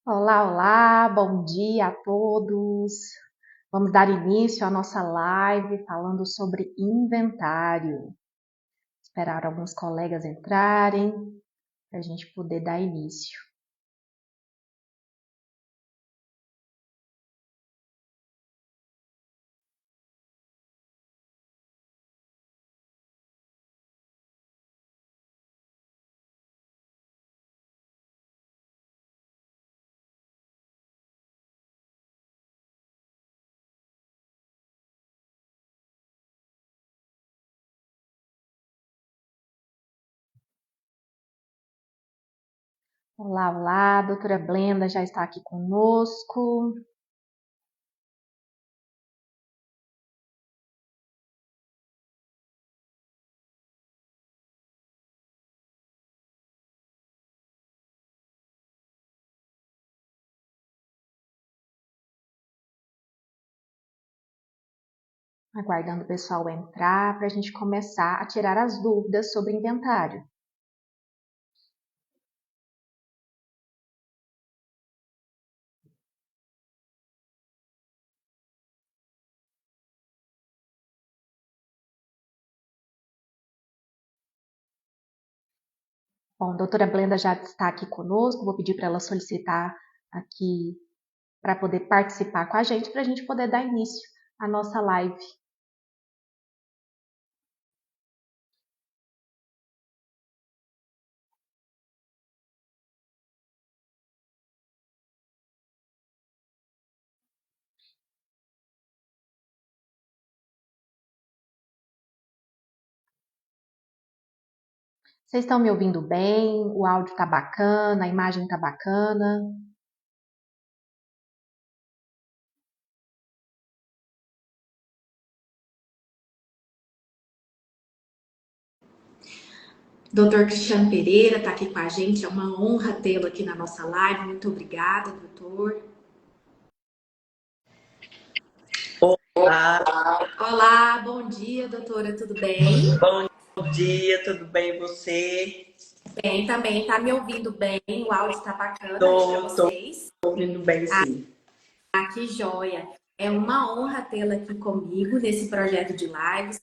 Olá, olá, bom dia a todos. Vamos dar início à nossa live falando sobre inventário. Esperar alguns colegas entrarem para a gente poder dar início. Olá, olá, a doutora Blenda já está aqui conosco. Aguardando o pessoal entrar para a gente começar a tirar as dúvidas sobre inventário. Bom, a doutora Blenda já está aqui conosco, vou pedir para ela solicitar aqui para poder participar com a gente, para a gente poder dar início à nossa live. Vocês estão me ouvindo bem? O áudio está bacana, a imagem está bacana? Doutor Cristiano Pereira está aqui com a gente, é uma honra tê-lo aqui na nossa live. Muito obrigada, doutor. Olá, Olá, bom dia, doutora, tudo bem? bom dia, tudo bem e você? Bem, também, tá me ouvindo bem? O áudio está bacana aí para Tô vocês? ouvindo bem, sim. Ah, que joia! É uma honra tê-la aqui comigo nesse projeto de lives,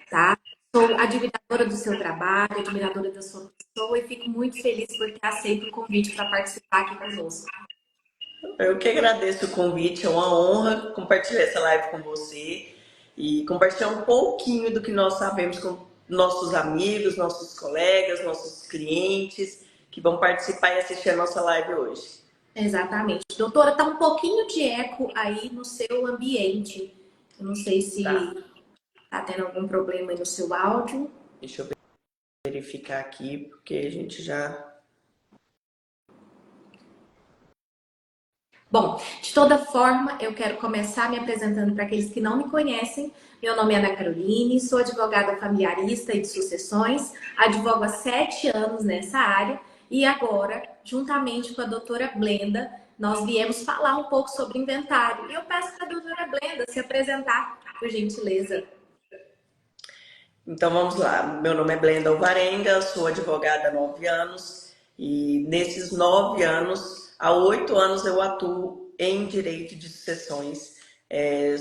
tá? Sou admiradora do seu trabalho, admiradora da sua pessoa e fico muito feliz por ter aceito o convite para participar aqui conosco. Eu que agradeço o convite, é uma honra compartilhar essa live com você e compartilhar um pouquinho do que nós sabemos com nossos amigos, nossos colegas, nossos clientes que vão participar e assistir a nossa live hoje. Exatamente. Doutora, tá um pouquinho de eco aí no seu ambiente. Eu não sei se tá tendo algum problema aí no seu áudio. Deixa eu verificar aqui, porque a gente já... Bom, de toda forma, eu quero começar me apresentando para aqueles que não me conhecem. Meu nome é Ana Caroline, sou advogada familiarista e de sucessões, advogo há 7 anos nessa área e agora, juntamente com a doutora Blenda, nós viemos falar um pouco sobre inventário. E eu peço para a doutora Blenda se apresentar, por gentileza. Então vamos lá, meu nome é Blenda Alvarenga, sou advogada há 9 anos e nesses 9 anos, há 8 anos eu atuo em direito de sucessões.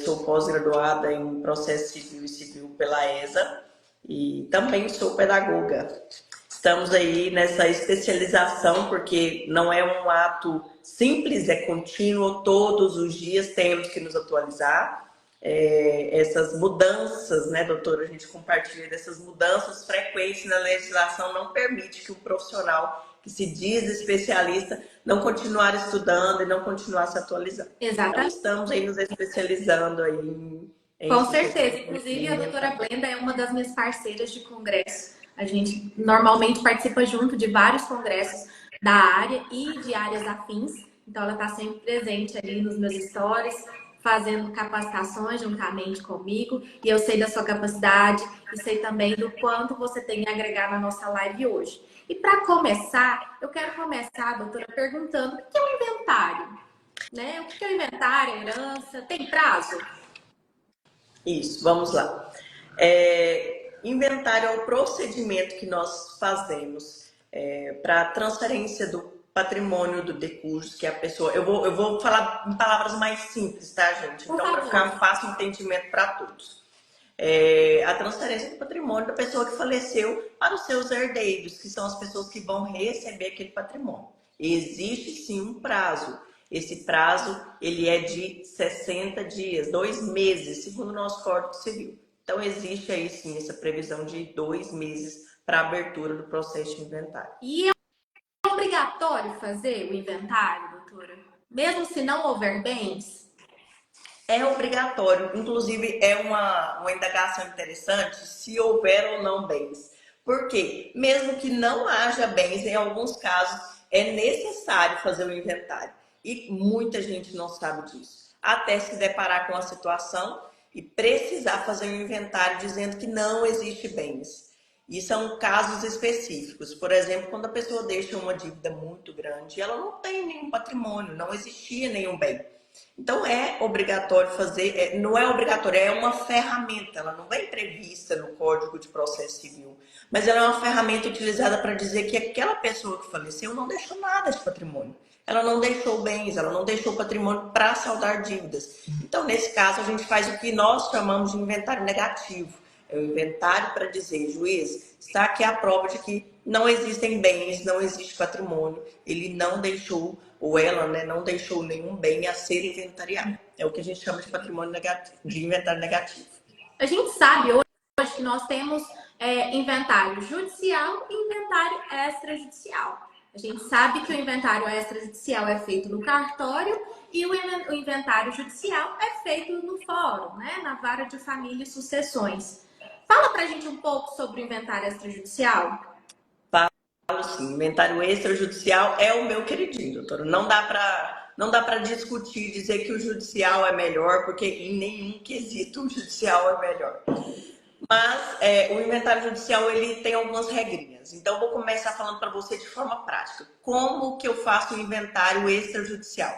Sou pós-graduada em processo civil e civil pela ESA e também sou pedagoga. Estamos aí nessa especialização porque não é um ato simples, é contínuo, todos os dias temos que nos atualizar. Essas mudanças, né, doutora? A gente compartilha dessas mudanças frequentes na legislação não permite que o profissional que se diz especialista não continuar estudando e não continuar se atualizando. Exatamente. Então estamos aí nos especializando aí em Com certeza. Inclusive, a doutora Blenda é uma das minhas parceiras de congresso. A gente normalmente participa junto de vários congressos da área e de áreas afins. Então, ela está sempre presente ali nos meus stories, fazendo capacitações juntamente comigo. E eu sei da sua capacidade e sei também do quanto você tem a agregar na nossa live hoje. E para começar, eu quero começar, doutora, perguntando o que é um inventário? Né? O que é um inventário, herança? Tem prazo? Isso, vamos lá. Inventário é o procedimento que nós fazemos para transferência patrimônio do decujus, que é a pessoa... Eu vou falar em palavras mais simples, tá, gente? Então, para ficar um fácil entendimento para todos. A transferência do patrimônio da pessoa que faleceu para os seus herdeiros, que são as pessoas que vão receber aquele patrimônio. Existe sim um prazo. Esse prazo ele é de 60 dias, 2 meses, segundo o nosso Código Civil. Então existe aí sim essa previsão de 2 meses para a abertura do processo de inventário. E é obrigatório fazer o inventário, doutora? Mesmo se não houver bens? É obrigatório, inclusive é uma indagação interessante se houver ou não bens. Porque, mesmo que não haja bens, em alguns casos é necessário fazer o inventário. E muita gente não sabe disso. Até se deparar com a situação e precisar fazer um inventário dizendo que não existe bens. E são casos específicos. Por exemplo, quando a pessoa deixa uma dívida muito grande, ela não tem nenhum patrimônio, não existia nenhum bem. Então é obrigatório fazer, não é obrigatório, é uma ferramenta, ela não vem prevista no Código de Processo Civil, mas ela é uma ferramenta utilizada para dizer que aquela pessoa que faleceu não deixou nada de patrimônio. Ela não deixou bens, ela não deixou patrimônio para saldar dívidas. Então, nesse caso, a gente faz o que nós chamamos de inventário negativo. É o inventário para dizer, juiz, está aqui a prova de que não existem bens, não existe patrimônio, ele não deixou, ou ela, né, não deixou nenhum bem a ser inventariado. É o que a gente chama de patrimônio negativo, de inventário negativo. A gente sabe hoje que nós temos inventário judicial e inventário extrajudicial. A gente sabe que o inventário extrajudicial é feito no cartório e o inventário judicial é feito no fórum, né, na vara de família e sucessões. Fala pra gente um pouco sobre o inventário extrajudicial. Falo sim, inventário extrajudicial é o meu queridinho, doutora. Não dá para discutir, dizer que o judicial é melhor, porque em nenhum quesito o judicial é melhor. Mas o inventário judicial ele tem algumas regrinhas. Então, vou começar falando para você de forma prática. Como que eu faço o inventário extrajudicial?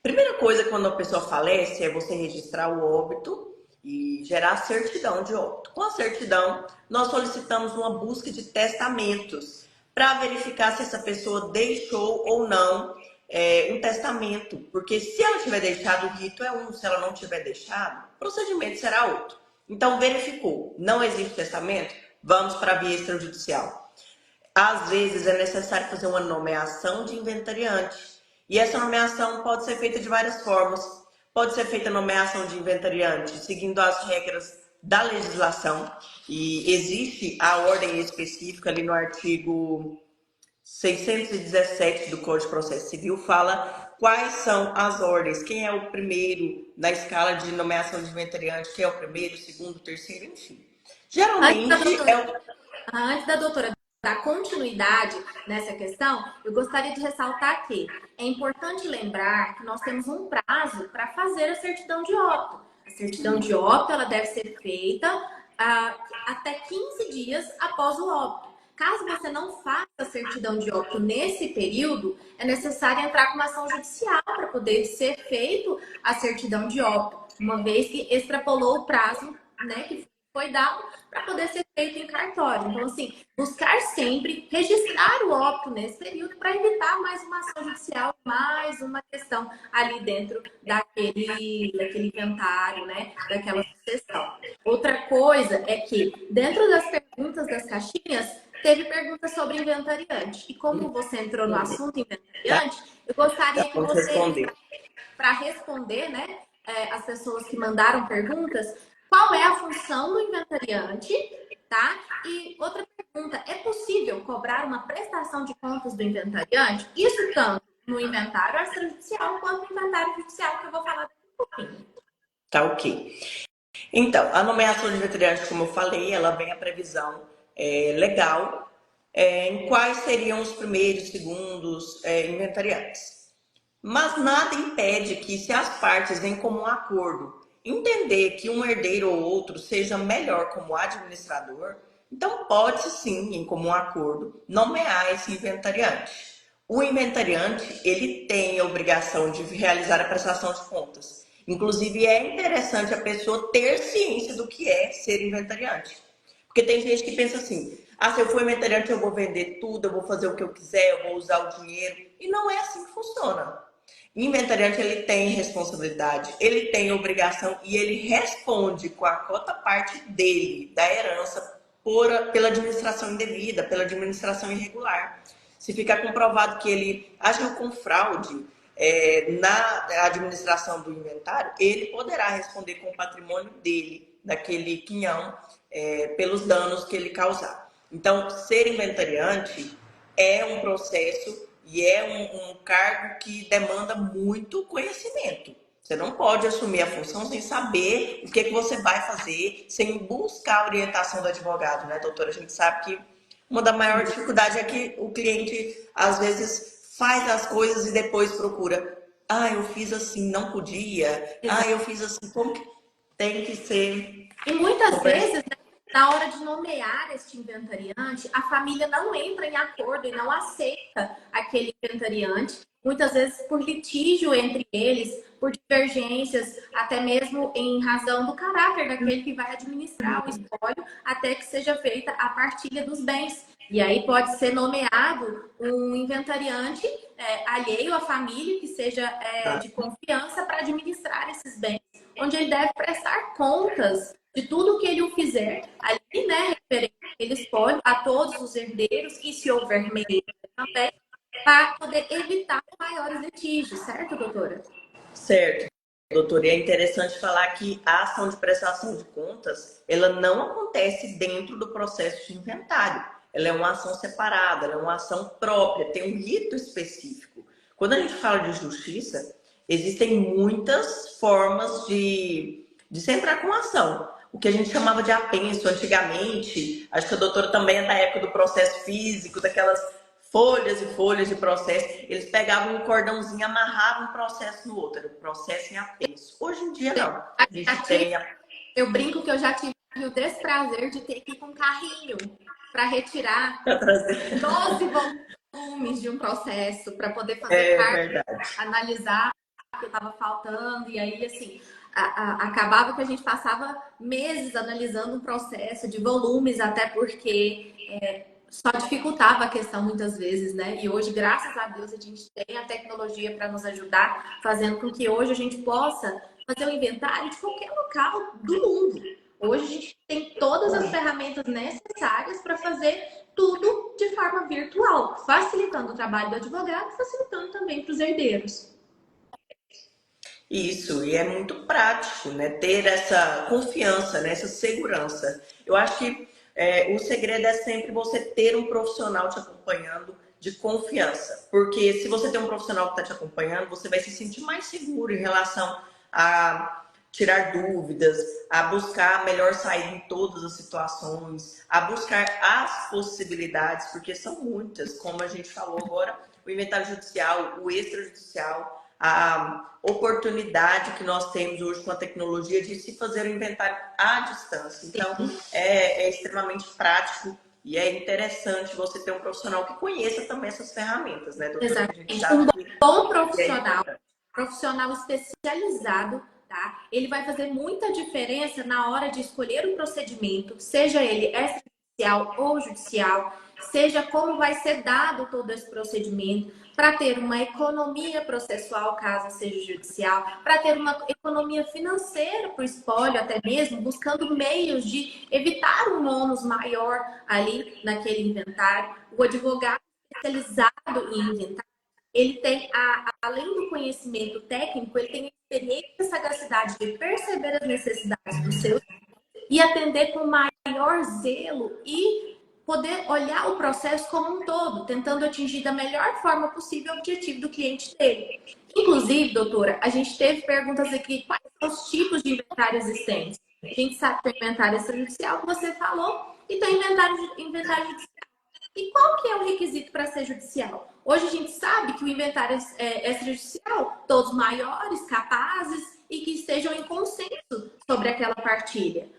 Primeira coisa, quando a pessoa falece, é você registrar o óbito e gerar certidão de óbito. Com a certidão, nós solicitamos uma busca de testamentos para verificar se essa pessoa deixou ou não um testamento. Porque se ela tiver deixado, o rito é um. Se ela não tiver deixado, o procedimento será outro. Então, verificou, não existe testamento? Vamos para a via extrajudicial. Às vezes, é necessário fazer uma nomeação de inventariante. E essa nomeação pode ser feita de várias formas. Pode ser feita a nomeação de inventariante seguindo as regras da legislação. E existe a ordem específica ali no artigo 617 do Código de Processo Civil, fala quais são as ordens, quem é o primeiro na escala de nomeação de inventariante, quem é o primeiro, segundo, terceiro, enfim. Geralmente Antes da doutora dar continuidade nessa questão, eu gostaria de ressaltar que é importante lembrar que nós temos um prazo para fazer a certidão de óbito. A certidão de óbito ela deve ser feita até 15 dias após o óbito. Caso você não faça a certidão de óbito nesse período, é necessário entrar com uma ação judicial para poder ser feito a certidão de óbito, uma vez que extrapolou o prazo, né, que foi dado para poder ser feito em cartório. Então, assim, buscar sempre registrar o óbito nesse período para evitar mais uma ação judicial, mais uma questão ali dentro daquele inventário, né, daquela sucessão. Outra coisa é que, dentro das perguntas das caixinhas, teve pergunta sobre inventariante. E como você entrou no assunto inventariante, eu gostaria que você, para responder, né, as pessoas que mandaram perguntas, qual é a função do inventariante, tá? E outra pergunta, é possível cobrar uma prestação de contas do inventariante? Isso tanto no inventário extrajudicial quanto no inventário judicial, que eu vou falar daqui a pouquinho. Tá ok. Então, a nomeação de inventariante, como eu falei, ela vem a previsão legal em quais seriam os primeiros, segundos inventariantes. Mas nada impede que, se as partes vêm como um acordo, entender que um herdeiro ou outro seja melhor como administrador, então pode-se sim, em comum acordo, nomear esse inventariante. O inventariante, ele tem a obrigação de realizar a prestação de contas. Inclusive, é interessante a pessoa ter ciência do que é ser inventariante. Porque tem gente que pensa assim, se eu for inventariante, eu vou vender tudo, eu vou fazer o que eu quiser, eu vou usar o dinheiro. E não é assim que funciona. Inventariante, ele tem responsabilidade, ele tem obrigação e ele responde com a cota parte dele, da herança, pela administração indevida, pela administração irregular. Se ficar comprovado que ele agiu com fraude na administração do inventário, ele poderá responder com o patrimônio dele, daquele quinhão, pelos danos que ele causar. Então, ser inventariante é um processo e é um cargo que demanda muito conhecimento. Você não pode assumir a função sem saber o que você vai fazer, sem buscar a orientação do advogado, né, doutora? A gente sabe que uma das maiores dificuldades é que o cliente, às vezes, faz as coisas e depois procura. Eu fiz assim, não podia. Eu fiz assim, como que tem que ser? E muitas vezes, né, na hora de nomear este inventariante, a família não entra em acordo e não aceita aquele inventariante, muitas vezes por litígio entre eles, por divergências, até mesmo em razão do caráter daquele que vai administrar o espólio, até que seja feita a partilha dos bens. E aí pode ser nomeado um inventariante alheio à família, que seja de confiança, para administrar esses bens, onde ele deve prestar contas de tudo que ele o fizer, ali, né, referente ele espólio a todos os herdeiros, e se houver meio também, para poder evitar maiores litígios, certo, doutora? Certo, doutora. E é interessante falar que a ação de prestação de contas, ela não acontece dentro do processo de inventário. Ela é uma ação separada, ela é uma ação própria, tem um rito específico. Quando a gente fala de justiça, existem muitas formas de se entrar com ação. O que a gente chamava de apenso antigamente, acho que a doutora também é da época do processo físico, daquelas folhas e folhas de processo, eles pegavam um cordãozinho, amarravam um processo no outro, era um processo em apenso. Hoje em dia, não. A gente tem Eu brinco que eu já tive o desprazer de ter que ir com um carrinho para retirar 12 volumes de um processo, para poder fazer analisar o que estava faltando, e aí, assim, acabava que a gente passava meses analisando um processo de volumes, até porque só dificultava a questão muitas vezes, né? E hoje, graças a Deus, a gente tem a tecnologia para nos ajudar, fazendo com que hoje a gente possa fazer um inventário de qualquer local do mundo. Hoje a gente tem todas as ferramentas necessárias para fazer tudo de forma virtual, facilitando o trabalho do advogado, facilitando também para os herdeiros. Isso, e é muito prático, né? Ter essa confiança, né? Essa segurança. Eu acho que o segredo é sempre você ter um profissional te acompanhando de confiança. Porque se você tem um profissional que está te acompanhando, você vai se sentir mais seguro em relação a tirar dúvidas, a buscar a melhor saída em todas as situações, a buscar as possibilidades, porque são muitas, como a gente falou agora, o inventário judicial, o extrajudicial, a oportunidade que nós temos hoje com a tecnologia de se fazer o inventário à distância. Então, é extremamente prático e é interessante você ter um profissional que conheça também essas ferramentas, né, doutora? Exatamente. Um bom profissional especializado, tá? Ele vai fazer muita diferença na hora de escolher o procedimento, seja ele extrajudicial ou judicial, seja como vai ser dado todo esse procedimento, para ter uma economia processual, caso seja judicial, para ter uma economia financeira para o espólio, até mesmo buscando meios de evitar um ônus maior ali naquele inventário. O advogado especializado em inventário, ele tem, além do conhecimento técnico, ele tem a experiência e sagacidade de perceber as necessidades do seu e atender com maior zelo e poder olhar o processo como um todo, tentando atingir da melhor forma possível o objetivo do cliente dele. Inclusive, doutora, a gente teve perguntas aqui, quais são os tipos de inventário existentes? A gente sabe que tem inventário extrajudicial, que você falou, e tem inventário judicial. E qual que é o requisito para ser judicial? Hoje a gente sabe que o inventário extrajudicial, todos maiores, capazes e que estejam em consenso sobre aquela partilha,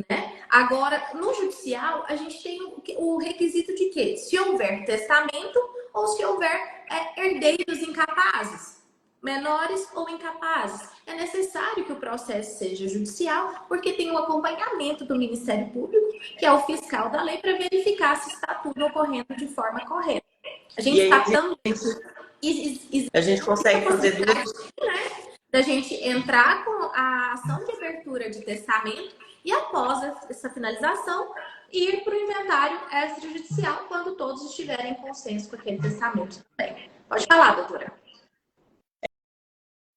né? Agora, no judicial, a gente tem o requisito de quê? Se houver testamento ou se houver herdeiros incapazes. menores ou incapazes. É necessário que o processo seja judicial, porque tem o acompanhamento do Ministério Público, que é o fiscal da lei, para verificar se está tudo ocorrendo de forma correta. A E gente aí está também. a gente consegue fazer duas. Da gente entrar com a ação de abertura de testamento e, após essa finalização, ir para o inventário extrajudicial quando todos estiverem em consenso com aquele testamento também. Pode falar, doutora.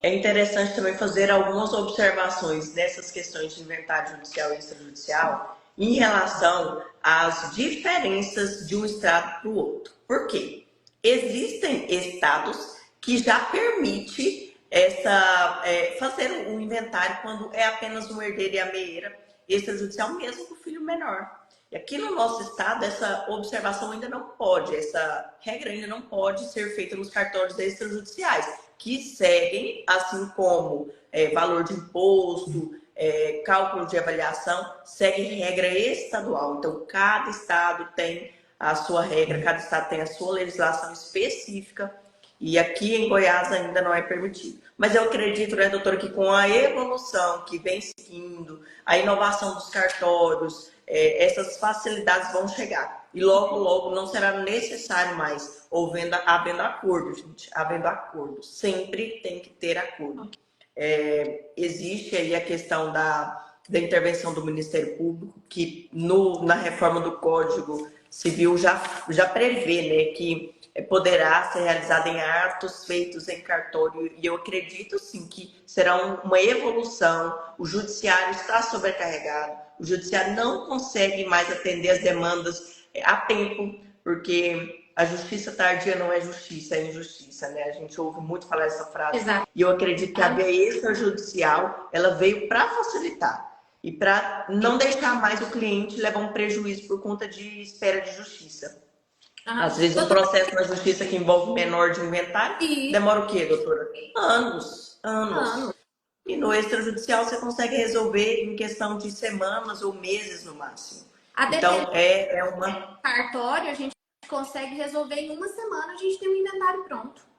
É interessante também fazer algumas observações nessas questões de inventário judicial e extrajudicial em relação às diferenças de um estado para o outro. Por quê? Existem estados que já permitem fazer um inventário quando é apenas um herdeiro e a meieira extrajudicial, mesmo com o filho menor. E aqui no nosso estado, essa observação ainda não pode, essa regra ainda não pode ser feita nos cartórios extrajudiciais, que seguem, assim como valor de imposto, cálculo de avaliação, segue regra estadual. Então, cada estado tem a sua regra, cada estado tem a sua legislação específica, e aqui em Goiás ainda não é permitido. Mas eu acredito, né, doutora, que com a evolução que vem seguindo, a inovação dos cartórios, essas facilidades vão chegar. E logo, logo não será necessário mais, havendo acordo, gente, havendo acordo. Sempre tem que ter acordo. Existe aí a questão da intervenção do Ministério Público, que na reforma do Código Civil já prevê, né, que poderá ser realizada em atos feitos em cartório, e eu acredito sim que será uma evolução. O judiciário está sobrecarregado, o judiciário não consegue mais atender as demandas a tempo, porque a justiça tardia não é justiça, é injustiça, né? A gente ouve muito falar essa frase. Exato. E eu acredito que a via extrajudicial, ela veio para facilitar e para não deixar mais o cliente levar um prejuízo por conta de espera de justiça. Às vezes um processo na justiça que envolve menor de inventário demora o quê, doutora? Anos. E no extrajudicial você consegue resolver em questão de semanas ou meses no máximo. Então é uma... cartório a gente consegue resolver em uma semana, a gente tem um inventário pronto.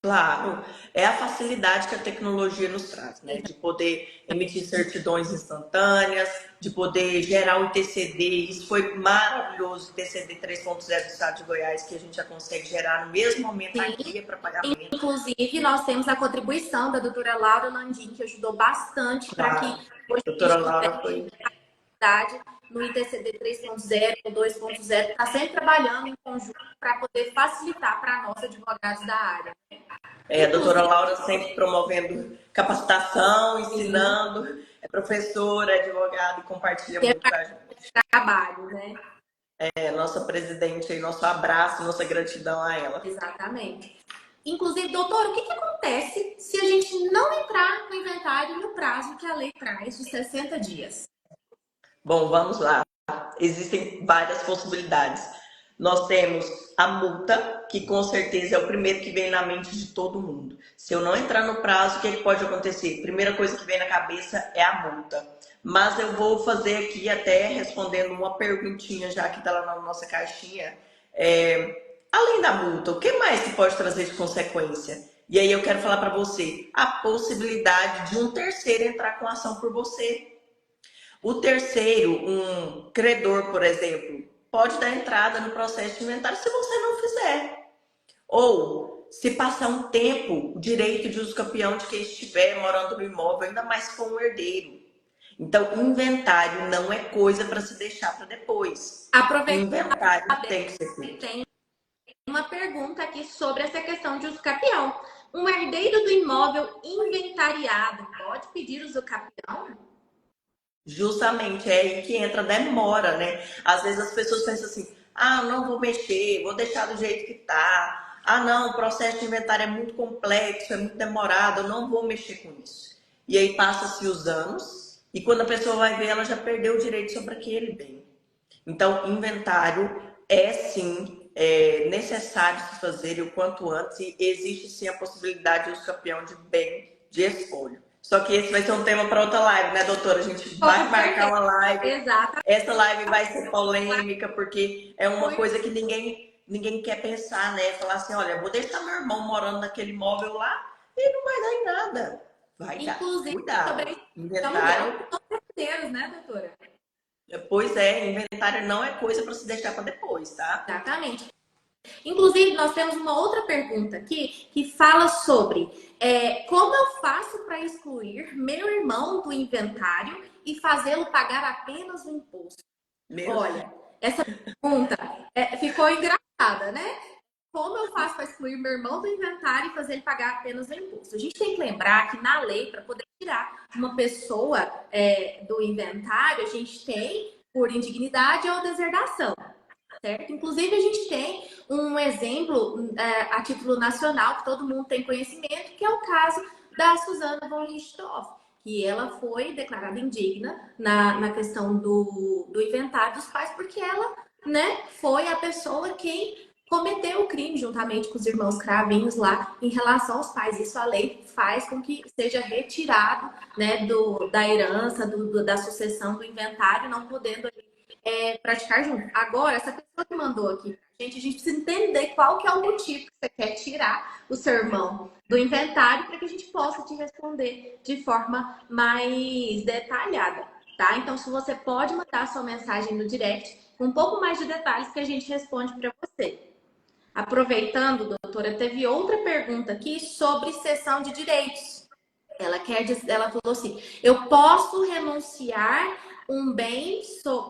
Claro, é a facilidade que a tecnologia nos traz, né? De poder emitir certidões instantâneas, de poder gerar um TCD. Isso foi maravilhoso, o TCD 3.0 do Estado de Goiás, que a gente já consegue gerar no mesmo momento a guia para pagamento. Inclusive, nós temos a contribuição da doutora Laura Landim, que ajudou bastante para que hoje a doutora Laura foi no ITCD 3.0 ou 2.0, está sempre trabalhando em conjunto para poder facilitar para nós, advogados da área. A doutora Laura sempre promovendo capacitação, ensinando, é professora, advogada e compartilha muito com a gente. Trabalho, né? Nossa presidente aí, nosso abraço, nossa gratidão a ela. Exatamente. Inclusive, doutor, o que acontece se a gente não entrar no inventário no prazo que a lei traz, de 60 dias? Bom, vamos lá. Existem várias possibilidades. Nós temos a multa, que com certeza é o primeiro que vem na mente de todo mundo. Se eu não entrar no prazo, o que pode acontecer? Primeira coisa que vem na cabeça é a multa. Mas eu vou fazer aqui até respondendo uma perguntinha já que está lá na nossa caixinha. Além da multa, o que mais que pode trazer de consequência? E aí eu quero falar para você a possibilidade de um terceiro entrar com ação por você. O terceiro, um credor, por exemplo, pode dar entrada no processo de inventário se você não fizer. Ou, se passar um tempo, o direito de uso campeão de quem estiver morando no imóvel, ainda mais com um herdeiro. Então, inventário não é coisa para se deixar para depois. Inventário tem que ser feito. Tem uma pergunta aqui sobre essa questão de uso capião. Um herdeiro do imóvel inventariado pode pedir uso capião? Justamente, é aí que entra a demora, né? Às vezes as pessoas pensam assim, não vou mexer, vou deixar do jeito que tá. Não, o processo de inventário é muito complexo, é muito demorado, eu não vou mexer com isso. E aí passa-se os anos, e quando a pessoa vai ver, ela já perdeu o direito sobre aquele bem. Então, inventário é sim necessário se fazer o quanto antes, e existe sim a possibilidade de uso campeão de bem de espólio. Só que esse vai ser um tema para outra live, né, doutora? A gente vai marcar uma live. Exato. Essa live vai ser polêmica, porque é uma coisa que ninguém quer pensar, né? Falar assim, olha, vou deixar meu irmão morando naquele imóvel lá e e não vai dar em nada. Vai dar. Inclusive, Cuidado. sobre Inventário. brasileiros, né, doutora? Pois é, inventário não é coisa para se deixar para depois, tá? Exatamente. Inclusive, nós temos uma outra pergunta aqui que fala sobre como eu faço para excluir meu irmão do inventário e fazê-lo pagar apenas o imposto? Olha, essa pergunta ficou engraçada, né? Como eu faço para excluir meu irmão do inventário e fazer ele pagar apenas o imposto? A gente tem que lembrar que na lei, para poder tirar uma pessoa do inventário, a gente tem por indignidade ou deserdação. Certo? Inclusive, a gente tem um exemplo a título nacional, que todo mundo tem conhecimento, que é o caso da Susana von Richthofen, que ela foi declarada indigna na questão do inventário dos pais, porque ela, né, foi a pessoa quem cometeu o crime juntamente com os irmãos cravinhos lá em relação aos pais. Isso a lei faz com que seja retirado, né, da herança, da sucessão do inventário, não podendo praticar junto. Agora, essa pessoa que mandou aqui pra gente, a gente precisa entender qual que é o motivo que você quer tirar o seu irmão do inventário para que a gente possa te responder de forma mais detalhada, tá? Então, se você pode mandar a sua mensagem no direct com um pouco mais de detalhes que a gente responde para você. Aproveitando, doutora, teve outra pergunta aqui sobre cessão de direitos. Ela falou assim: eu posso renunciar um bem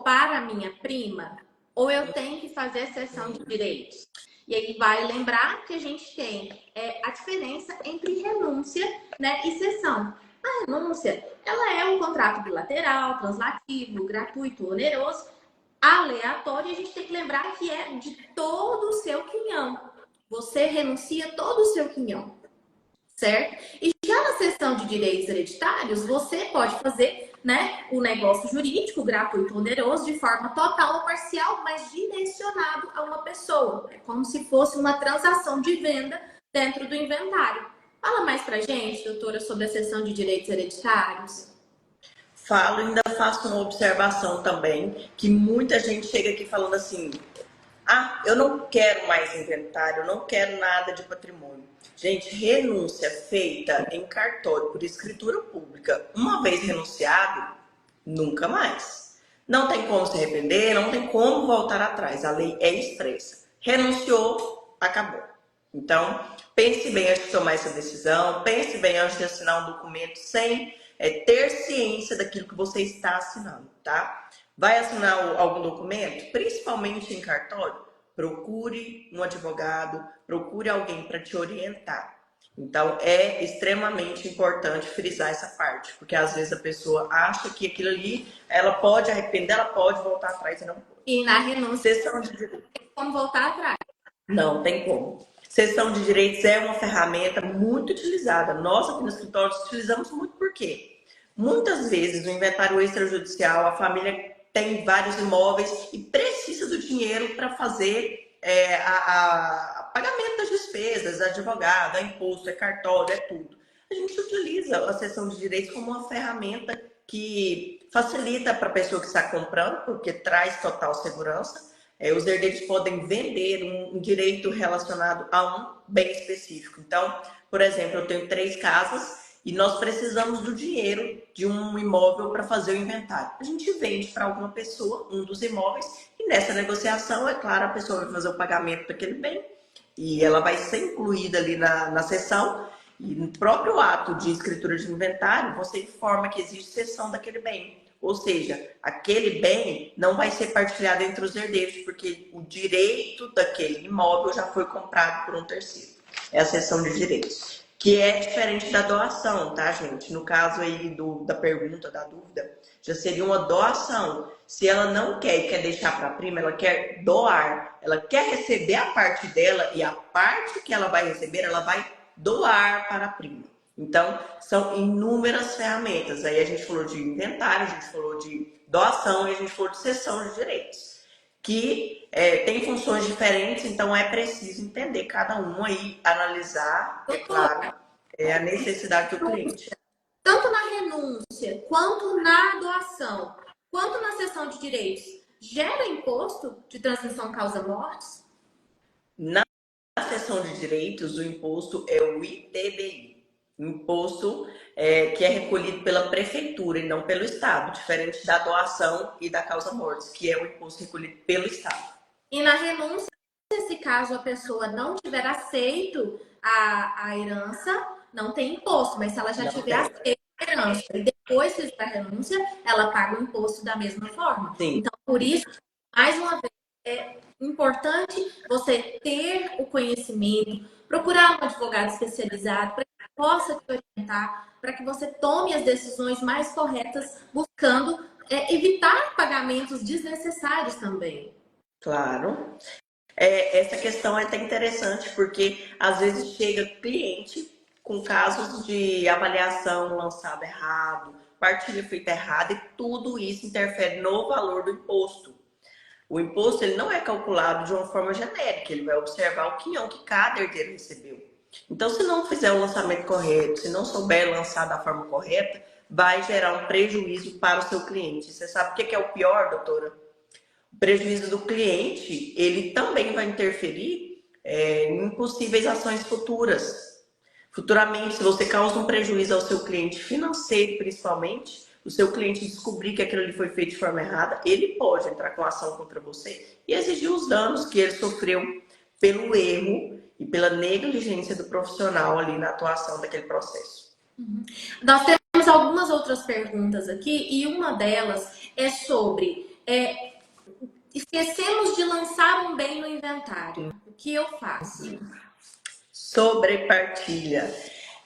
para minha prima? Ou eu tenho que fazer cessão de direitos? E aí vai lembrar que a gente tem a diferença entre renúncia, né, e cessão. A renúncia, ela é um contrato bilateral, translativo, gratuito, oneroso, aleatório, e a gente tem que lembrar que é de todo o seu quinhão. Você renuncia todo o seu quinhão, certo? E já na seção de direitos hereditários, você pode fazer, né, o negócio jurídico gratuito, oneroso, de forma total ou parcial, mas direcionado a uma pessoa. É como se fosse uma transação de venda dentro do inventário. Fala mais pra gente, doutora, sobre a seção de direitos hereditários. Falo, ainda faço uma observação também, que muita gente chega aqui falando assim: ah, eu não quero mais inventário, eu não quero nada de patrimônio. Gente, renúncia feita em cartório por escritura pública, uma vez renunciado, nunca mais. Não tem como se arrepender, não tem como voltar atrás. A lei é expressa. Renunciou, acabou. Então, pense bem antes de tomar essa decisão, pense bem antes de assinar um documento sem ter ciência daquilo que você está assinando, tá? Vai assinar algum documento, principalmente em cartório, procure um advogado, procure alguém para te orientar. Então, é extremamente importante frisar essa parte, porque às vezes a pessoa acha que aquilo ali, ela pode arrepender, ela pode voltar atrás e não pode. E na renúncia, Cessão de direitos. tem como voltar atrás. Não tem como. Cessão de direitos é uma ferramenta muito utilizada. Nós aqui no escritório utilizamos muito por quê? Muitas vezes no inventário extrajudicial a família tem vários imóveis e precisa do dinheiro para fazer a pagamento das despesas, advogado, é imposto, é cartório, é tudo. A gente utiliza a cessão de direitos como uma ferramenta que facilita para a pessoa que está comprando, porque traz total segurança. Os herdeiros podem vender um direito relacionado a um bem específico. Então, por exemplo, eu tenho 3 casas e nós precisamos do dinheiro de um imóvel para fazer o inventário. A gente vende para alguma pessoa um dos imóveis e nessa negociação, é claro, a pessoa vai fazer o pagamento daquele bem e ela vai ser incluída ali na cessão. E no próprio ato de escritura de inventário, você informa que existe cessão daquele bem. Ou seja, aquele bem não vai ser partilhado entre os herdeiros, porque o direito daquele imóvel já foi comprado por um terceiro. É a cessão de direitos. Que é diferente da doação, tá, gente? No caso aí da pergunta, da dúvida, já seria uma doação. Se ela não quer e quer deixar para a prima, ela quer doar. Ela quer receber a parte dela e a parte que ela vai receber, ela vai doar para a prima. Então, são inúmeras ferramentas. Aí a gente falou de inventário, a gente falou de doação e a gente falou de cessão de direitos. Que tem funções diferentes, então é preciso entender cada uma e analisar, é claro, a necessidade do cliente. Tanto na renúncia, quanto na doação, quanto na cessão de direitos, gera imposto de transmissão causa-mortes? Na cessão de direitos, o imposto é o ITBI. Imposto que é recolhido pela prefeitura e não pelo Estado, diferente da doação e da causa-mortes, que é o imposto recolhido pelo Estado. E na renúncia, se caso a pessoa não tiver aceito a herança, não tem imposto, mas se ela já Não tiver tem. aceito a herança e depois fizer a renúncia, ela paga o imposto da mesma forma. Sim, Então, por isso, mais uma vez, é importante você ter o conhecimento, procurar um advogado especializado para que possa te orientar, para que você tome as decisões mais corretas, buscando evitar pagamentos desnecessários também. claro. Essa questão é até interessante, porque às vezes chega cliente com casos de avaliação lançada errado, partilha feita errada, e tudo isso interfere no valor do imposto. O imposto ele não é calculado de uma forma genérica, ele vai observar o quinhão que cada herdeiro recebeu. Então, se não fizer o lançamento correto, se não souber lançar da forma correta, vai gerar um prejuízo para o seu cliente. Você sabe o que é o pior, doutora? O prejuízo do cliente, ele também vai interferir em possíveis ações futuras. Futuramente, se você causa um prejuízo ao seu cliente financeiro, principalmente, o seu cliente descobrir que aquilo ali foi feito de forma errada, ele pode entrar com ação contra você e exigir os danos que ele sofreu pelo erro e pela negligência do profissional ali na atuação daquele processo. Nós temos algumas outras perguntas aqui e uma delas é sobre esquecemos de lançar um bem no inventário. O que eu faço? Sobrepartilha.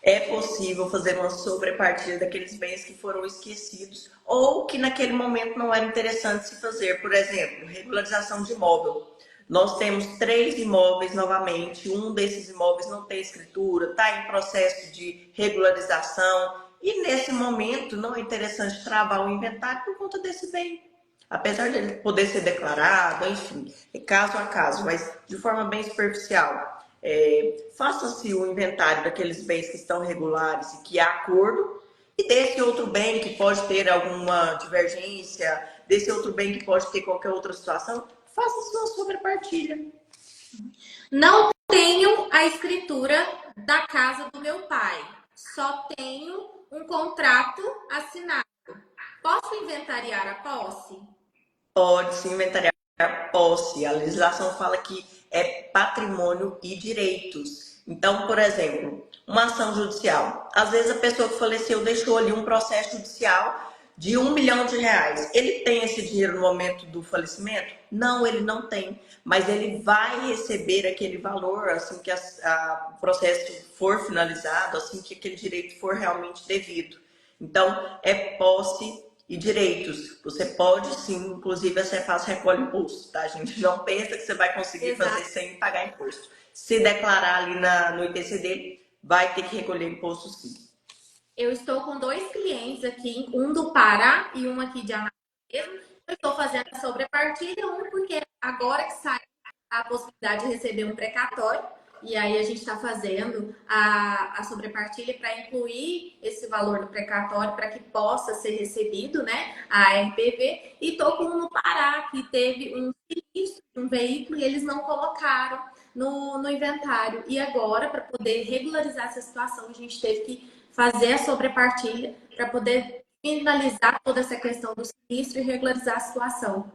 É possível fazer uma sobrepartilha daqueles bens que foram esquecidos ou que naquele momento não era interessante se fazer. Por exemplo, regularização de imóvel. Nós temos 3 imóveis novamente, um desses imóveis não tem escritura, está em processo de regularização e nesse momento não é interessante travar o inventário por conta desse bem. Apesar de ele poder ser declarado, enfim, é caso a caso, mas de forma bem superficial. Faça-se o inventário daqueles bens que estão regulares e que há acordo, e desse outro bem que pode ter alguma divergência, desse outro bem que pode ter qualquer outra situação, faça sua sobrepartilha. Não tenho a escritura da casa do meu pai, só tenho um contrato assinado. Posso inventariar a posse? Pode se inventariar posse. A legislação fala que é patrimônio e direitos. Então, por exemplo, uma ação judicial. Às vezes a pessoa que faleceu deixou ali um processo judicial de R$ 1 milhão. Ele tem esse dinheiro no momento do falecimento? Não, ele não tem. Mas ele vai receber aquele valor assim que o processo for finalizado, assim que aquele direito for realmente devido. Então, é posse e direitos. Você pode sim, inclusive a Cefaz recolhe imposto, tá? A gente não pensa que você vai conseguir fazer sem pagar imposto. Se declarar ali no ITCD, vai ter que recolher imposto sim. Eu estou com 2 clientes aqui, um do Pará e um aqui de Amapá mesmo. Eu estou fazendo a sobrepartilha, um porque agora que sai a possibilidade de receber um precatório, e aí a gente está fazendo a sobrepartilha para incluir esse valor do precatório para que possa ser recebido, né, a RPV. E estou com um no Pará, que teve um sinistro, um veículo, e eles não colocaram no inventário. E agora, para poder regularizar essa situação, a gente teve que fazer a sobrepartilha para poder finalizar toda essa questão do sinistro e regularizar a situação.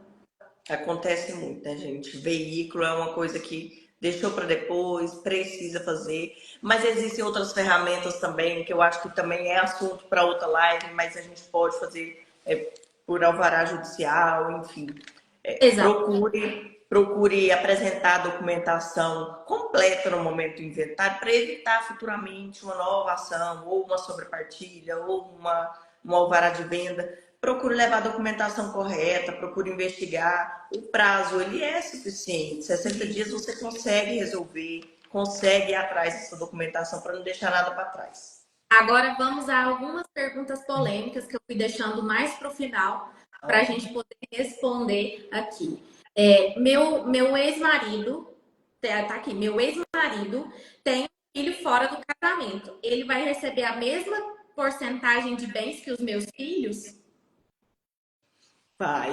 Acontece muito, né, gente? Veículo é uma coisa que deixou para depois, precisa fazer. Mas existem outras ferramentas também, que eu acho que também é assunto para outra live, mas a gente pode fazer por alvará judicial, enfim. Exato. Procure apresentar a documentação completa no momento do inventário para evitar futuramente uma nova ação, ou uma sobrepartilha, ou um alvará de venda. Procure levar a documentação correta, procure investigar. O prazo ele é suficiente. 60 dias você consegue resolver, consegue ir atrás dessa documentação para não deixar nada para trás. Agora vamos a algumas perguntas polêmicas que eu fui deixando mais para o final para a gente poder responder aqui. Meu ex-marido, tá aqui, meu ex-marido tem um filho fora do casamento. Ele vai receber a mesma porcentagem de bens que os meus filhos? Vai.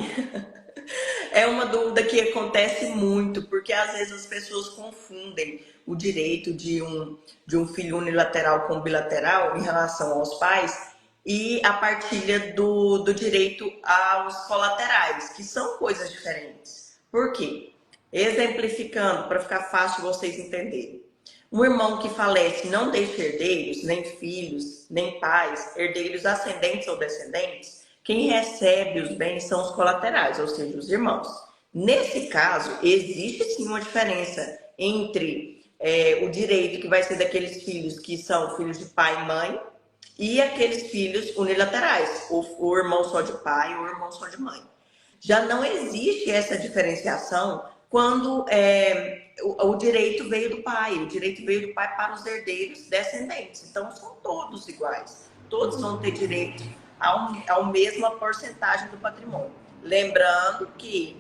É uma dúvida que acontece muito, porque às vezes as pessoas confundem o direito de um filho unilateral com bilateral em relação aos pais e a partilha do direito aos colaterais, que são coisas diferentes. Por quê? Exemplificando, para ficar fácil de vocês entenderem. Um irmão que falece não deixa herdeiros, nem filhos, nem pais, herdeiros ascendentes ou descendentes. Quem recebe os bens são os colaterais, ou seja, os irmãos. Nesse caso, existe sim uma diferença entre o direito que vai ser daqueles filhos que são filhos de pai e mãe e aqueles filhos unilaterais, o irmão só de pai ou o irmão só de mãe. Já não existe essa diferenciação quando o direito veio do pai. O direito veio do pai para os herdeiros descendentes. Então, são todos iguais. Todos vão ter direito ao mesma porcentagem do patrimônio. Lembrando que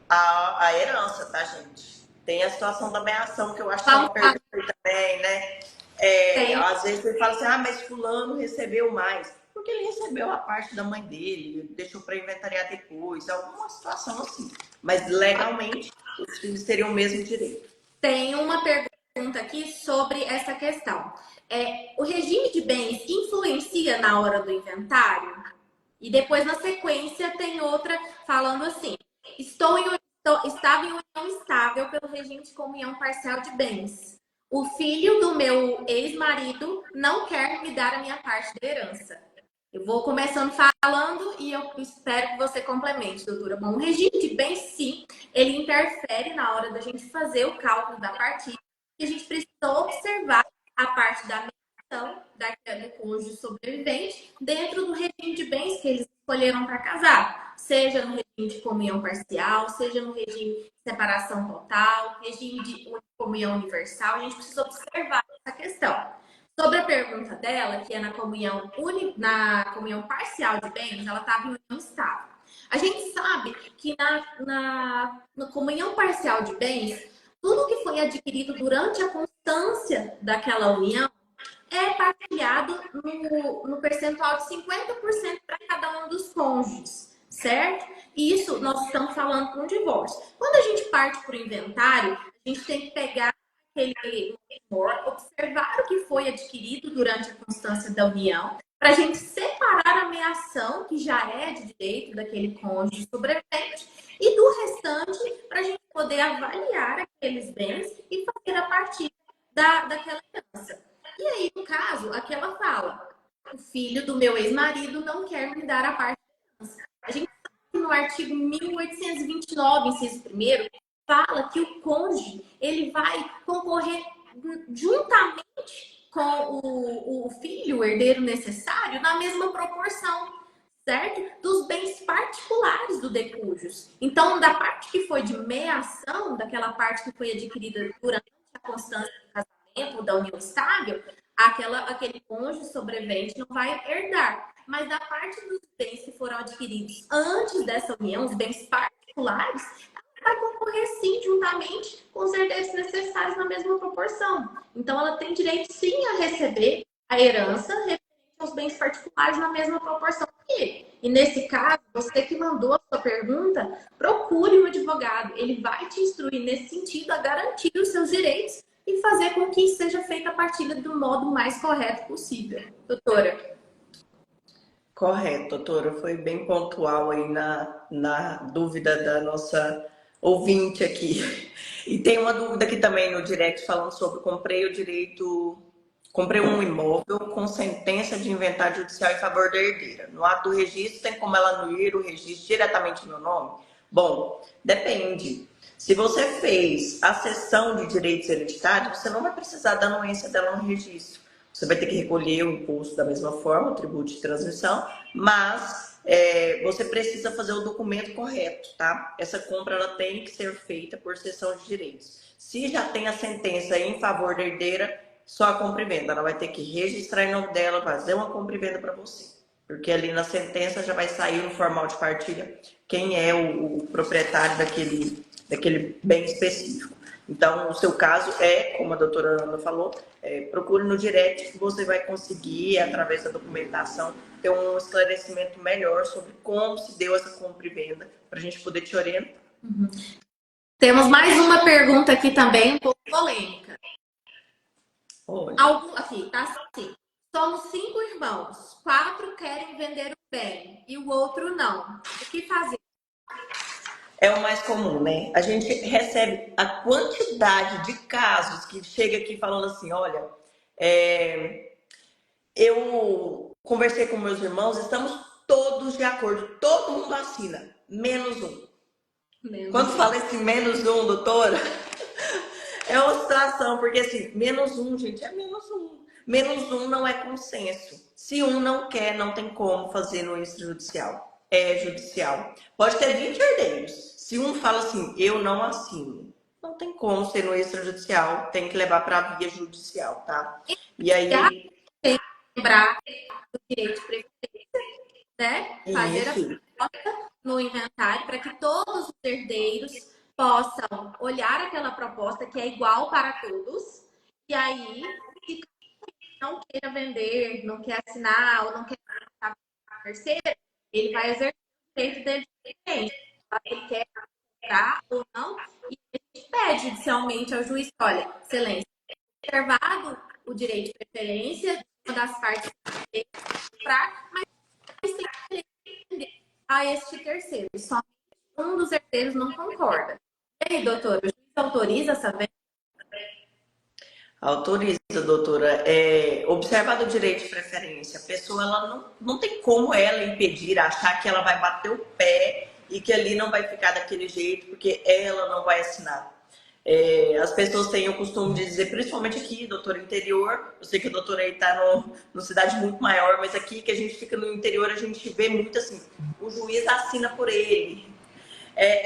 a herança, tá, gente? Tem a situação da ameação, que eu acho que é uma pergunta também, né? Às vezes você fala assim, mas fulano recebeu mais. Porque ele recebeu a parte da mãe dele, deixou para inventariar depois, alguma situação assim. Mas legalmente, os filhos teriam o mesmo direito. Tem uma pergunta aqui sobre essa questão. O regime de bens influencia na hora do inventário? E depois, na sequência, tem outra falando assim: estava em união estável pelo regime de comunhão parcial de bens. O filho do meu ex-marido não quer me dar a minha parte da herança. Eu vou começando falando e eu espero que você complemente, doutora. Bom, o regime de bens, sim, ele interfere na hora da gente fazer o cálculo da partilha. E a gente precisa observar a parte da menção do cônjuge sobrevivente dentro do regime de bens que eles escolheram para casar. Seja no regime de comunhão parcial, seja no regime de separação total, regime de comunhão universal. A gente precisa observar essa questão. Sobre a pergunta dela, que é na comunhão parcial de bens, ela estava em união estável. A gente sabe que na comunhão parcial de bens, tudo que foi adquirido durante a constância daquela união é partilhado no percentual de 50% para cada um dos cônjuges, certo? E isso nós estamos falando com o divórcio. Quando a gente parte para o inventário, a gente tem que pegar aquele observar o que foi adquirido durante a constância da união, para a gente separar a meação, que já é de direito daquele cônjuge sobrevivente, e do restante, para a gente poder avaliar aqueles bens e fazer a partir daquela herança. E aí, no caso, aqui ela fala: o filho do meu ex-marido não quer me dar a parte da herança. A gente sabe que no artigo 1829, inciso 1º, fala que o cônjuge ele vai concorrer juntamente com o filho, o herdeiro necessário, na mesma proporção, certo? Dos bens particulares do decújus. Então, da parte que foi de meação, daquela parte que foi adquirida durante a constância do casamento ou da união estável, aquele cônjuge sobrevivente não vai herdar. Mas da parte dos bens que foram adquiridos antes dessa união, os bens particulares, vai concorrer sim, juntamente com os herdeiros necessários na mesma proporção. Então, ela tem direito sim a receber a herança referente aos bens particulares na mesma proporção que ele. E nesse caso, você que mandou a sua pergunta, procure um advogado. Ele vai te instruir nesse sentido a garantir os seus direitos e fazer com que seja feita a partilha do modo mais correto possível. Doutora. Correto, doutora. Foi bem pontual aí na dúvida da nossa ouvinte aqui. E tem uma dúvida aqui também no direct falando sobre comprei um imóvel com sentença de inventário judicial em favor da herdeira. No ato do registro, tem como ela anuir o registro diretamente no meu nome? Bom, depende. Se você fez a cessão de direitos hereditários, você não vai precisar da anuência dela no registro. Você vai ter que recolher o imposto da mesma forma, o tributo de transmissão, mas você precisa fazer o documento correto, tá? Essa compra ela tem que ser feita por cessão de direitos. Se já tem a sentença em favor da herdeira, só a compra e venda. Ela vai ter que registrar em nome dela, fazer uma compra e venda para você. Porque ali na sentença já vai sair no formal de partilha quem é o proprietário daquele bem específico. Então, o seu caso é, como a doutora Ana falou, procure no direct que você vai conseguir, através da documentação, ter um esclarecimento melhor sobre como se deu essa compra e venda, para a gente poder te orientar. Temos mais uma pergunta aqui também, um pouco polêmica. Aqui, tá assim. Somos 5 irmãos, 4 querem vender o bem e o outro não. O que fazer? É o mais comum, né? A gente recebe a quantidade de casos que chega aqui falando assim, olha, eu conversei com meus irmãos, estamos todos de acordo, todo mundo assina, menos um. Quando fala esse menos um, doutora, é uma situação, porque assim, menos um, gente, é menos um. Menos um não é consenso. Se um não quer, não tem como fazer no extrajudicial. É judicial. Pode ter 20 herdeiros. Se um fala assim, eu não assino, não tem como ser no extrajudicial, tem que levar para a via judicial, tá? E aí. Tem que lembrar do direito de previdência, né? Fazer Isso. a proposta no inventário para que todos os herdeiros possam olhar aquela proposta que é igual para todos. E aí, se não queira vender, não quer assinar ou não quer assinar a terceira, ele vai exercer o direito dele de preferência. Ele quer comprar ou não, e a gente pede judicialmente ao juiz, olha, excelência, reservado o direito de preferência de uma das partes para, mas tem direito de vender a este terceiro. E só um dos herdeiros não concorda. E aí, doutora, o juiz autoriza essa venda? Autoriza, doutora. Observado o direito de preferência, a pessoa ela não tem como ela impedir, achar que ela vai bater o pé e que ali não vai ficar daquele jeito, porque ela não vai assinar. As pessoas têm o costume de dizer, principalmente aqui, doutor, interior, eu sei que a doutora aí está numa cidade muito maior, mas aqui que a gente fica no interior, a gente vê muito assim, o juiz assina por ele.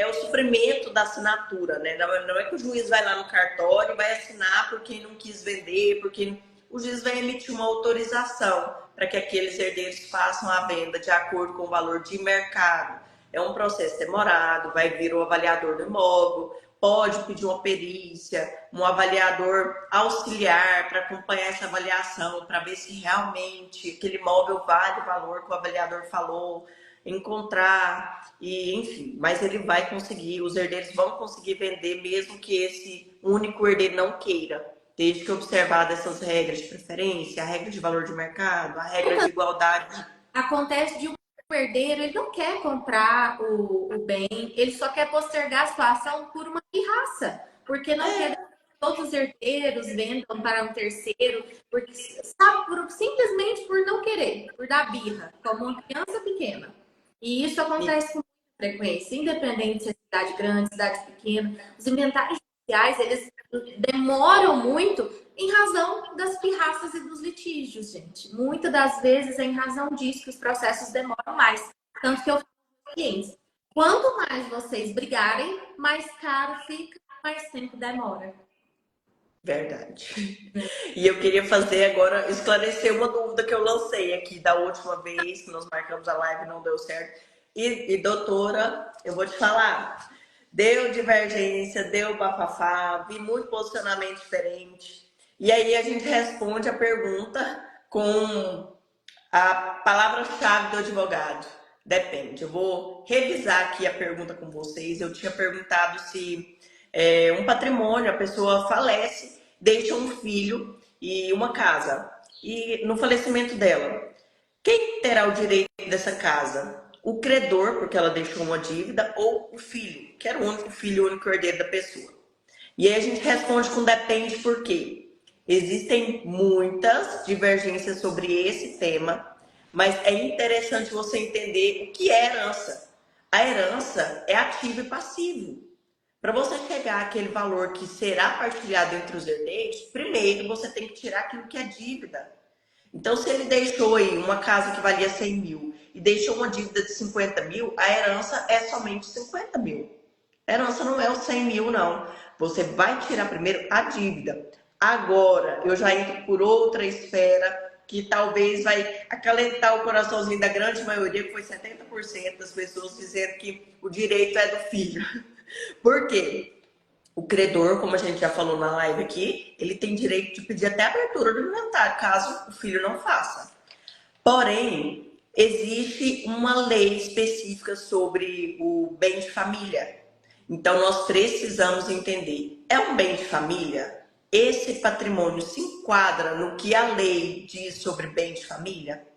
O suprimento da assinatura, né? Não é que o juiz vai lá no cartório e vai assinar por quem não quis vender, porque o juiz vai emitir uma autorização para que aqueles herdeiros façam a venda de acordo com o valor de mercado. É um processo demorado, vai vir o avaliador do imóvel, pode pedir uma perícia, um avaliador auxiliar para acompanhar essa avaliação, para ver se realmente aquele imóvel vale o valor que o avaliador falou, encontrar, e enfim, mas ele vai conseguir, os herdeiros vão conseguir vender mesmo que esse único herdeiro não queira, desde que observar essas regras de preferência, a regra de valor de mercado, a regra de igualdade. Acontece de um herdeiro, ele não quer comprar o bem, ele só quer postergar a situação por uma pirraça, porque não quer que todos os herdeiros vendam para um terceiro, porque sabe, simplesmente por não querer, por dar birra, como uma criança pequena. E isso acontece com muita frequência, independente se é cidade grande, cidade pequena. Os inventários judiciais, eles demoram muito em razão das pirraças e dos litígios, gente. Muitas das vezes é em razão disso que os processos demoram mais. Tanto que eu falo para os clientes, quanto mais vocês brigarem, mais caro fica, mais tempo demora. Verdade. E eu queria fazer agora, esclarecer uma dúvida que eu lancei aqui da última vez que nós marcamos a live e não deu certo. E doutora, eu vou te falar, deu divergência, deu bafafá, vi muito posicionamento diferente. E aí a gente responde a pergunta com a palavra-chave do advogado. Depende. Eu vou revisar aqui a pergunta com vocês. Eu tinha perguntado se um patrimônio, a pessoa falece, deixa um filho e uma casa. E no falecimento dela, quem terá o direito dessa casa? O credor, porque ela deixou uma dívida, ou o filho, que era o único filho, o único herdeiro da pessoa. E aí a gente responde com depende por quê? Existem muitas divergências sobre esse tema, mas é interessante você entender o que é herança. A herança é ativo e passivo. Para você chegar àquele valor que será partilhado entre os herdeiros, primeiro você tem que tirar aquilo que é dívida. Então, se ele deixou aí uma casa que valia 100 mil e deixou uma dívida de 50 mil, a herança é somente 50 mil. A herança não é os 100 mil, não. Você vai tirar primeiro a dívida. Agora, eu já entro por outra esfera que talvez vai acalentar o coraçãozinho da grande maioria, que foi 70% das pessoas dizendo que o direito é do filho. Por quê? O credor, como a gente já falou na live aqui, ele tem direito de pedir até a abertura do inventário, caso o filho não faça. Porém, existe uma lei específica sobre o bem de família. Então, nós precisamos entender: é um bem de família? Esse patrimônio se enquadra no que a lei diz sobre bem de família?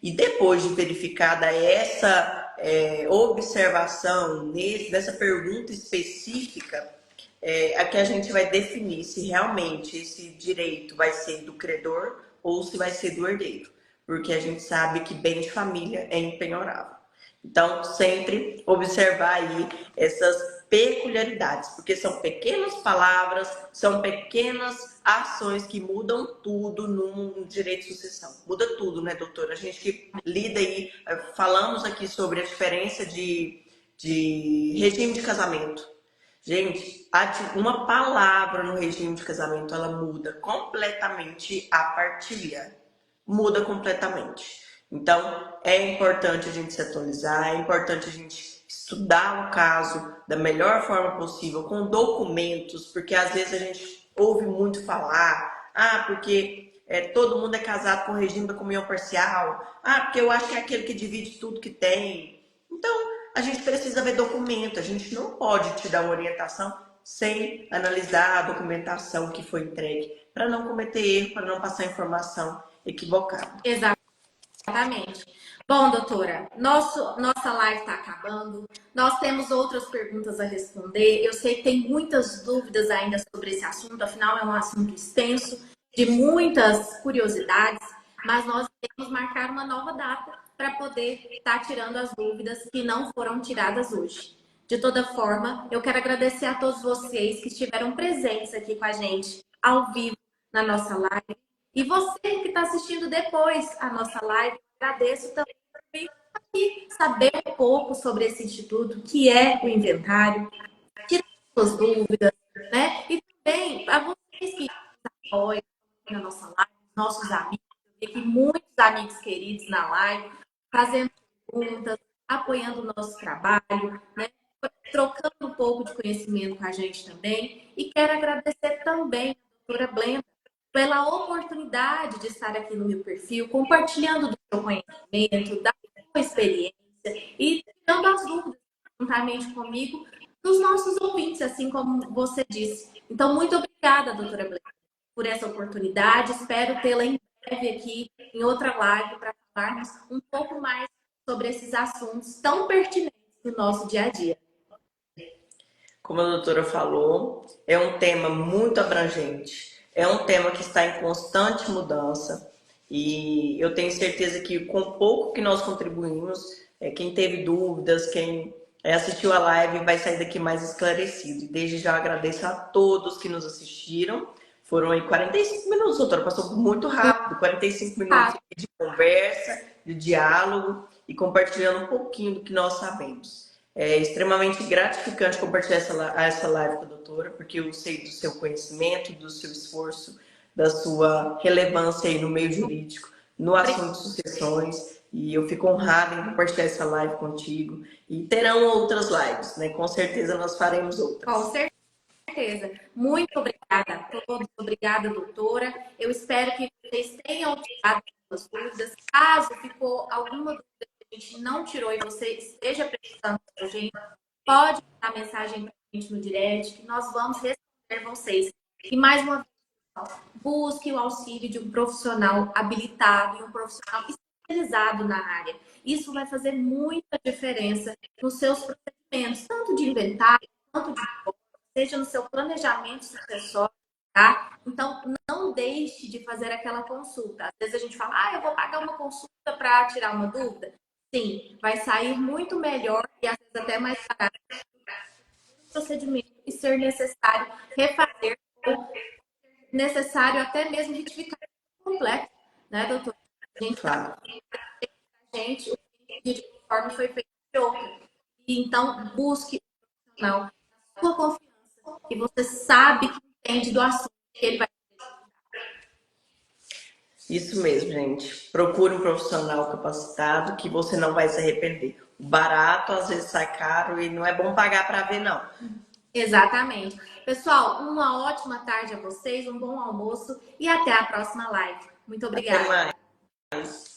E depois de verificada essa observação, nessa pergunta específica, é que a gente vai definir se realmente esse direito vai ser do credor ou se vai ser do herdeiro. Porque a gente sabe que bem de família é impenhorável. Então, sempre observar aí essas peculiaridades, porque são pequenas palavras, são pequenas ações que mudam tudo no direito de sucessão. Muda tudo, né, doutora? A gente que lida aí, falamos aqui sobre a diferença de regime de casamento. Gente, uma palavra no regime de casamento, ela muda completamente a partilha. Muda completamente. Então, é importante a gente se atualizar, é importante a gente estudar o caso da melhor forma possível, com documentos, porque às vezes a gente ouve muito falar, porque todo mundo é casado com o regime da comunhão parcial, porque eu acho que é aquele que divide tudo que tem. Então, a gente precisa ver documento, a gente não pode te dar uma orientação sem analisar a documentação que foi entregue, para não cometer erro, para não passar informação equivocada. Exatamente. Bom, doutora, nossa live está acabando. Nós temos outras perguntas a responder. Eu sei que tem muitas dúvidas ainda sobre esse assunto, afinal é um assunto extenso, de muitas curiosidades, mas nós temos marcar uma nova data para poder estar tirando as dúvidas que não foram tiradas hoje. De toda forma, eu quero agradecer a todos vocês que estiveram presentes aqui com a gente, ao vivo, na nossa live. E você que está assistindo depois a nossa live, agradeço também por aqui saber um pouco sobre esse instituto, que é o inventário, tirar suas dúvidas, né? E também a vocês que apoiam na nossa live, nossos amigos, eu vi aqui muitos amigos queridos na live, fazendo perguntas, apoiando o nosso trabalho, né? Trocando um pouco de conhecimento com a gente também. E quero agradecer também a doutora Blenda pela oportunidade de estar aqui no meu perfil, compartilhando do seu conhecimento, da sua experiência e tirando as dúvidas juntamente comigo dos nossos ouvintes, assim como você disse. Então, muito obrigada, doutora Blenda, por essa oportunidade. Espero tê-la em breve aqui em outra live para falarmos um pouco mais sobre esses assuntos tão pertinentes do nosso dia a dia. Como a doutora falou, é um tema muito abrangente, é um tema que está em constante mudança e eu tenho certeza que com pouco que nós contribuímos, quem teve dúvidas, quem assistiu a live vai sair daqui mais esclarecido. E desde já agradeço a todos que nos assistiram. Foram aí 45 minutos, doutora, passou muito rápido, 45 minutos de conversa, de diálogo e compartilhando um pouquinho do que nós sabemos. É extremamente gratificante compartilhar essa live com a doutora, porque eu sei do seu conhecimento, do seu esforço, da sua relevância aí no meio jurídico, no assunto de sucessões, e eu fico honrada em compartilhar essa live contigo. E terão outras lives, né? Com certeza nós faremos outras. Com certeza. Muito obrigada a todos, obrigada, doutora. Eu espero que vocês tenham tirado as dúvidas. Caso ficou alguma dúvida que a gente não tirou e você esteja precisando da gente, pode mandar mensagem para a gente no direct, que nós vamos responder vocês. E mais uma vez, busque o auxílio de um profissional habilitado e um profissional especializado na área. Isso vai fazer muita diferença nos seus procedimentos, tanto de inventário, quanto de seja no seu planejamento sucessório, tá? Então, não deixe de fazer aquela consulta. Às vezes a gente fala, eu vou pagar uma consulta para tirar uma dúvida. Sim, vai sair muito melhor e às vezes até mais barato o procedimento e ser necessário refazer ou necessário até mesmo retificar completo, né, doutor? A gente Claro. gente, o que de forma foi feito de outra. E então, busque um profissional da sua confiança, que você sabe que entende do assunto que ele vai. Isso mesmo, gente. Procure um profissional capacitado que você não vai se arrepender. O barato às vezes sai caro e não é bom pagar para ver, não. Exatamente. Pessoal, uma ótima tarde a vocês, um bom almoço e até a próxima live. Muito Até obrigada. mais.